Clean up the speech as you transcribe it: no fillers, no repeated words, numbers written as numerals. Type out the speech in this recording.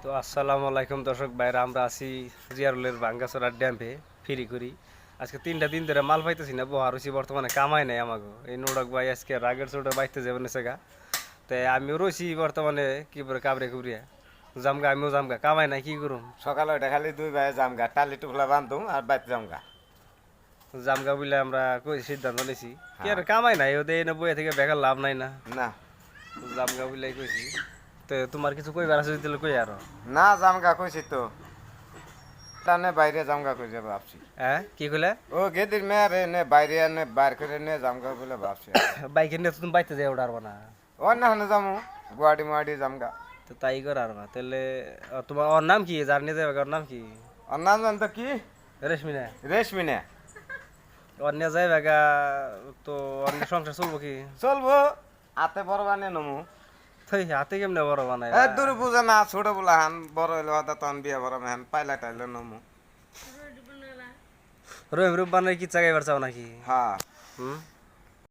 তো আসসালামু আলাইকুম দর্শক ভাইরা, আমরা আছি জিয়ারুলের ভাঙ্গাচড়া ড্যাম্পে ফিরি করি। আজকে 3টা দিন ধরে মাল পাইতেছি না, বহার হয়েছি বর্তমানে কামাই নাই আমাকে। এই নোডক ভাই আজকে রাগের চোটে বাইতে যাবেন সেগা, তাই আমিও রয়েছি বর্তমানে কি করে কাবরে কুবরিয়া জামগা, আমিও জামগা, কামাই নাই কি করুম। সকালে ওইটা খালি দুই ভাই জামগা টালি টুকলা বান্ধুম আর বাইতে জামগা। জামগা বলে আমরা কই সিদ্ধান্ত নিয়েছি কি আর হ্যাঁ। কামাই নাই, ওদের এনে বইয়ে থেকে বেকার লাভ নাই না। না জামগা বলে কইছি। তো তোমার কিছু কইবার আছে যদি কই আরো। না জামগা কইছি তো, টানে বাইরে জামগা কই যাবে ভাবছি। হ্যাঁ কি কইলে? ও গেদির মেয়ারে নে বাইরে নে বাইর করে নে জামগা বলে ভাবছি। বাইকের নিয়ে তো তুমি বাইতে যাই ওঠার না। ও না হনে যামু গুয়াহাটি মুয়াহাটি জামগা। তো তাই কর আর না তাহলে। তোমার ওর নাম কি, যার নিয়ে যাবে ওর নাম কি? ওর নাম জানতো কি? রেশমিনা। রেশমিনে। ওর নিয়ে যাই বেগা। তো ওর নিয়ে সংসার চলবো কি? চলবো হাতে বড় বানিয়ে নমু। তুই হাতে কেমনে বড় বানাই? এ দূর বুঝে না, ছোট বলা হান বড় হইলো হাতে তখন বিয়ে বড় মেহান পাইলা টাইলে নমু। রহিম রূপ বানাই কি চাগাইবার চাও নাকি? হ্যাঁ হুম